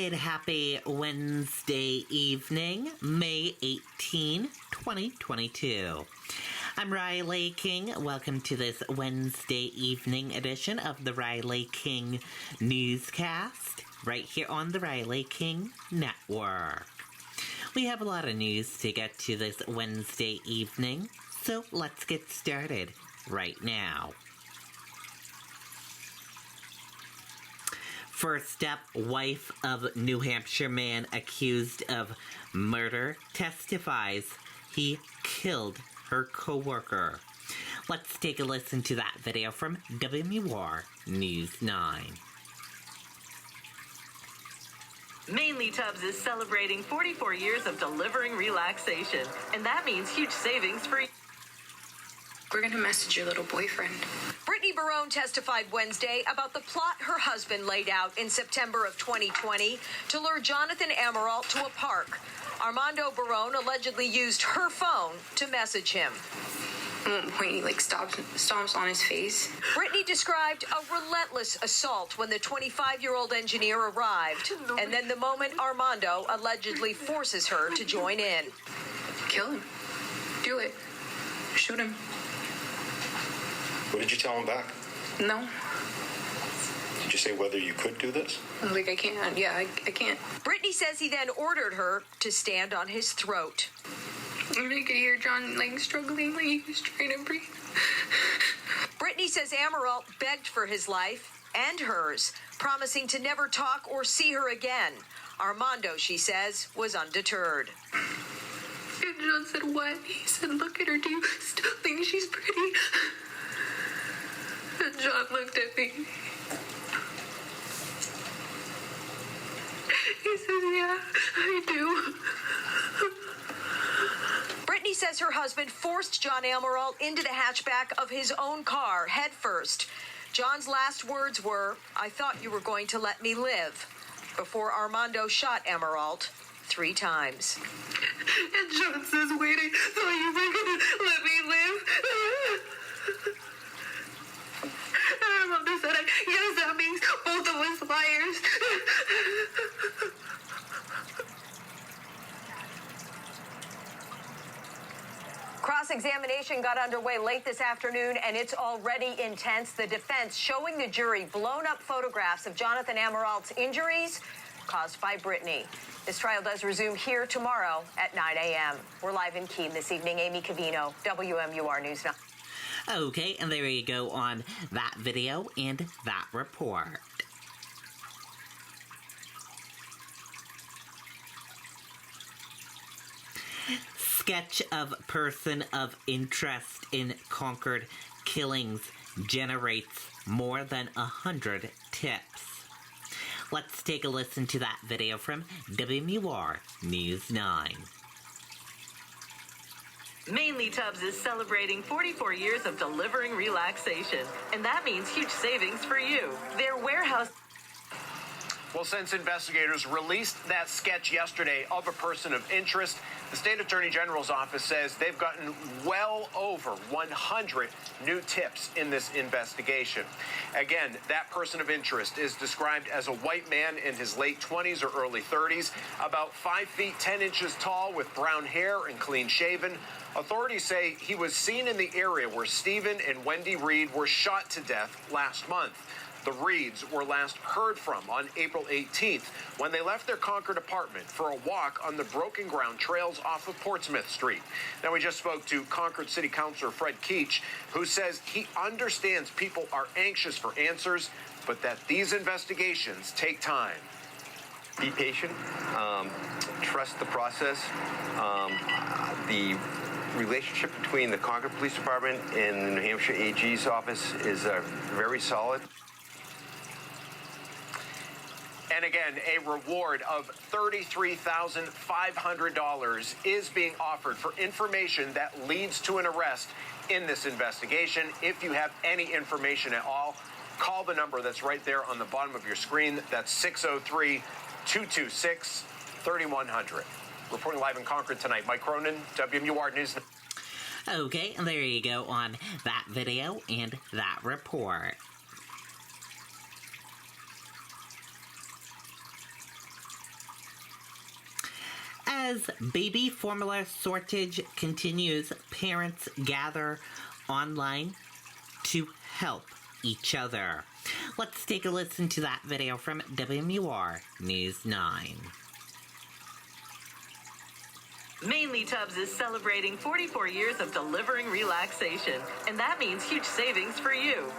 And happy Wednesday evening, May 18, 2022. I'm Riley King. Welcome to this Wednesday evening edition of the Riley King Newscast, right here on the Riley King Network. We have a lot of news to get to this Wednesday evening, so let's get started right now. First up, wife of New Hampshire man accused of murder testifies he killed her coworker. Let's take a listen to that video from WMUR News 9. Mainly Tubbs is celebrating 44 years of delivering relaxation, and that means huge savings for you. We're going to message your little boyfriend. Brittany Barone testified Wednesday about the plot her husband laid out in September of 2020 to lure Jonathan Amaral to a park. Armando Barone allegedly used her phone to message him. At one point, he stomps on his face. Brittany described a relentless assault when the 25-year-old engineer arrived, and then the moment Armando allegedly forces her to join in. Kill him. Do it. Shoot him. What did you tell him back? No. Did you say whether you could do this? I can't. Yeah, I can't. Brittany says he then ordered her to stand on his throat. I could hear John, struggling, he was trying to breathe. Brittany says Amaral begged for his life and hers, promising to never talk or see her again. Armando, she says, was undeterred. And John said, what? He said, look at her. Do you still think she's pretty? And John looked at me. He said, yeah, I do. Brittany says her husband forced John Amaral into the hatchback of his own car, headfirst. John's last words were, "I thought you were going to let me live," before Armando shot Amaral 3 times. And John says, wait, I thought you were going to let me live. And Armando said, yes, that means both of us liars. Cross-examination got underway late this afternoon, and it's already intense. The defense showing the jury blown-up photographs of Jonathan Amaral's injuries caused by Brittany. This trial does resume here tomorrow at 9 a.m. We're live in Keene this evening. Amy Cavino, WMUR News 9. Okay, and there you go on that video and that report. Sketch of person of interest in Concord killings generates more than 100 tips. Let's take a listen to that video from WMUR News 9. Mainly Tubbs is celebrating 44 years of delivering relaxation, and that means huge savings for you. Their warehouse... Well, since investigators released that sketch yesterday of a person of interest, the state attorney general's office says they've gotten well over 100 new tips in this investigation. Again, that person of interest is described as a white man in his late 20s or early 30s, about 5 feet 10 inches tall with brown hair and clean shaven. Authorities say he was seen in the area where Stephen and Wendy Reed were shot to death last month. The Reeds were last heard from on April 18th when they left their Concord apartment for a walk on the broken ground trails off of Portsmouth Street. Now, we just spoke to Concord City Councilor Fred Keach, who says he understands people are anxious for answers, but that these investigations take time. Be patient, trust the process. The relationship between the Concord Police Department and the New Hampshire AG's office is very solid. And again, a reward of $33,500 is being offered for information that leads to an arrest in this investigation. If you have any information at all, call the number that's right there on the bottom of your screen. That's 603-226-3100. Reporting live in Concord tonight, Mike Cronin, WMUR News. Okay, and there you go on that video and that report. As baby formula shortage continues, parents gather online to help each other. Let's take a listen to that video from WMUR News 9. Mainly Tubbs is celebrating 44 years of delivering relaxation, and that means huge savings for you.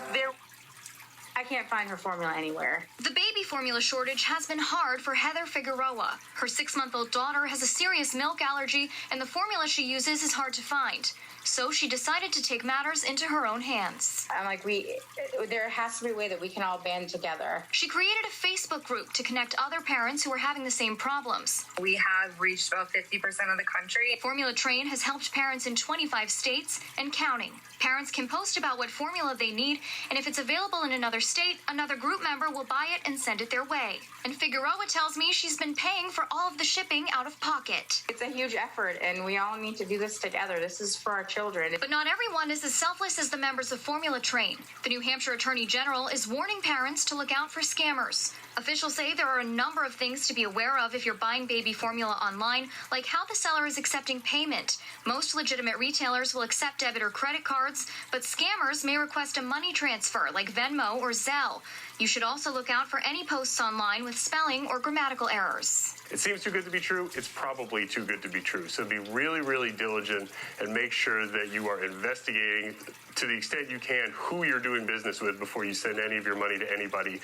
I can't find her formula anywhere. The baby formula shortage has been hard for Heather Figueroa. Her 6-month-old daughter has a serious milk allergy, and the formula she uses is hard to find. So she decided to take matters into her own hands. I'm like, there has to be a way that we can all band together. She created a Facebook group to connect other parents who are having the same problems. We have reached about 50% of the country. Formula Train has helped parents in 25 states and counting. Parents can post about what formula they need, and if it's available in another state, another group member will buy it and send it their way. And Figueroa tells me she's been paying for all of the shipping out of pocket. It's a huge effort, and we all need to do this together. This is for our children. But not everyone is as selfless as the members of Formula Train. The New Hampshire Attorney General is warning parents to look out for scammers. Officials say there are a number of things to be aware of if you're buying baby formula online, like how the seller is accepting payment. Most legitimate retailers will accept debit or credit cards, but scammers may request a money transfer like Venmo or Zelle. You should also look out for any posts online with spelling or grammatical errors. It seems too good to be true. It's probably too good to be true. So be really, really diligent and make sure that you are investigating to the extent you can who you're doing business with before you send any of your money to anybody.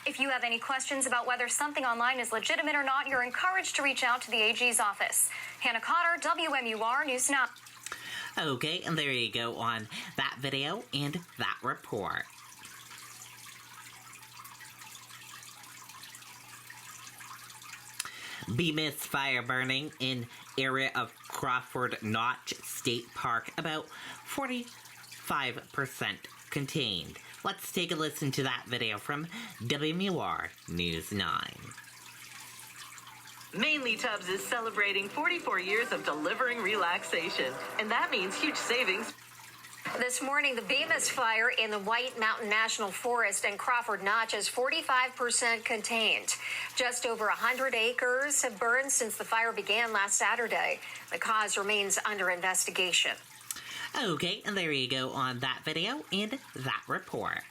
If you have any questions about whether something online is legitimate or not, you're encouraged to reach out to the AG's office. Hannah Cotter, WMUR News 9. Okay, and there you go on that video and that report. Bemis fire burning in area of Crawford Notch State Park, about 45% contained. Let's take a listen to that video from WMUR News 9. Mainly Tubbs is celebrating 44 years of delivering relaxation, and that means huge savings. This morning, the Bemis fire in the White Mountain National Forest and Crawford Notch is 45% contained. Just over 100 acres have burned since the fire began last Saturday. The cause remains under investigation. Okay, and there you go on that video and that report.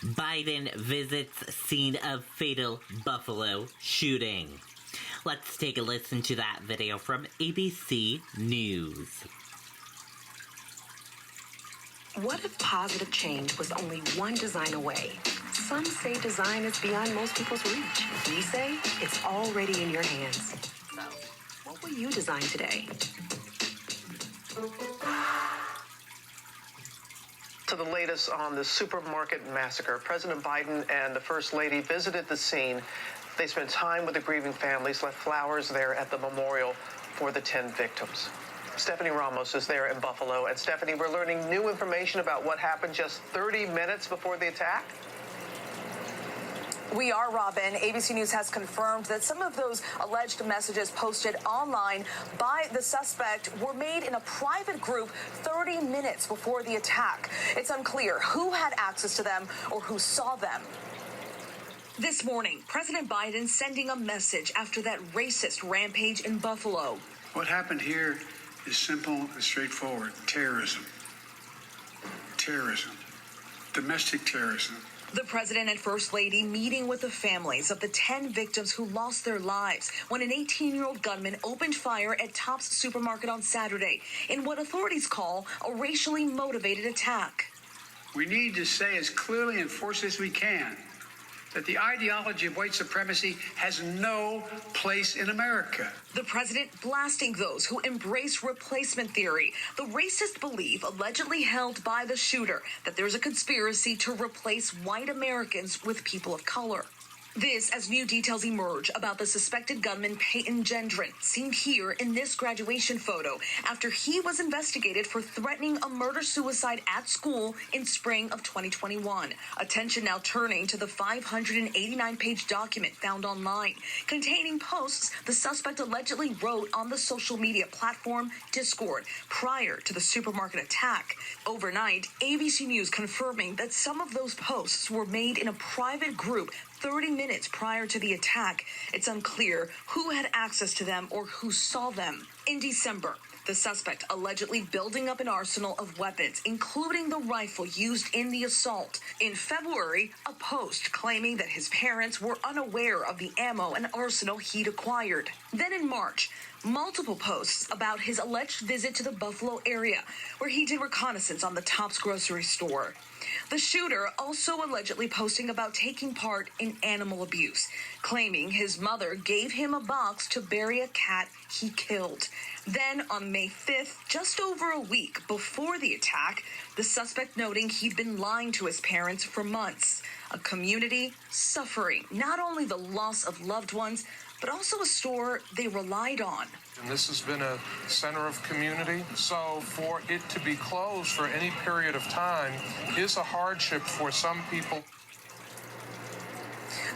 Biden visits scene of fatal Buffalo shooting. Let's take a listen to that video from ABC News. What if positive change was only one design away? Some say design is beyond most people's reach. We say it's already in your hands. So, what will you design today? To the latest on the supermarket massacre, President Biden and the First Lady visited the scene. They spent time with the grieving families, left flowers there at the memorial for the 10 victims. Stephanie Ramos is there in Buffalo. And Stephanie, we're learning new information about what happened just 30 minutes before the attack. We are, Robin. ABC News has confirmed that some of those alleged messages posted online by the suspect were made in a private group 30 minutes before the attack. It's unclear who had access to them or who saw them. This morning, President Biden sending a message after that racist rampage in Buffalo. What happened here is simple and straightforward. Terrorism. Terrorism. Domestic terrorism. The president and first lady meeting with the families of the 10 victims who lost their lives when an 18-year-old gunman opened fire at Tops Supermarket on Saturday in what authorities call a racially motivated attack. We need to say as clearly and forcefully as we can that the ideology of white supremacy has no place in America. The president blasting those who embrace replacement theory, the racist belief allegedly held by the shooter that there's a conspiracy to replace white Americans with people of color. This as new details emerge about the suspected gunman Peyton Gendron, seen here in this graduation photo, after he was investigated for threatening a murder-suicide at school in spring of 2021. Attention now turning to the 589-page document found online, containing posts the suspect allegedly wrote on the social media platform Discord prior to the supermarket attack. Overnight, ABC News confirming that some of those posts were made in a private group 30 minutes prior to the attack. It's unclear who had access to them or who saw them. In December, the suspect allegedly building up an arsenal of weapons, including the rifle used in the assault. In February, a post claiming that his parents were unaware of the ammo and arsenal he'd acquired. Then in March, multiple posts about his alleged visit to the Buffalo area, where he did reconnaissance on the Tops grocery store. The shooter also allegedly posting about taking part in animal abuse, claiming his mother gave him a box to bury a cat he killed. Then on May 5th, just over a week before the attack, the suspect noting he'd been lying to his parents for months. A community suffering not only the loss of loved ones, but also a store they relied on. And this has been a center of community, so for it to be closed for any period of time is a hardship for some people.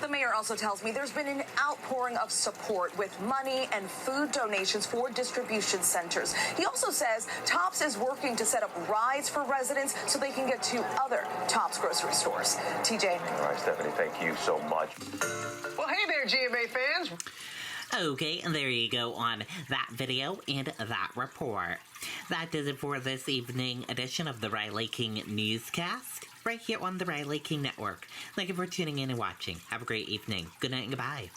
The mayor also tells me there's been an outpouring of support with money and food donations for distribution centers. He also says Tops is working to set up rides for residents so they can get to other Tops grocery stores. TJ. All right, Stephanie, thank you so much. Well, hey there, GMA fans. Okay, and there you go on that video and that report. That does it for this evening edition of the Riley King Newscast, right here on the Riley King Network. Thank you for tuning in and watching. Have a great evening. Good night and goodbye.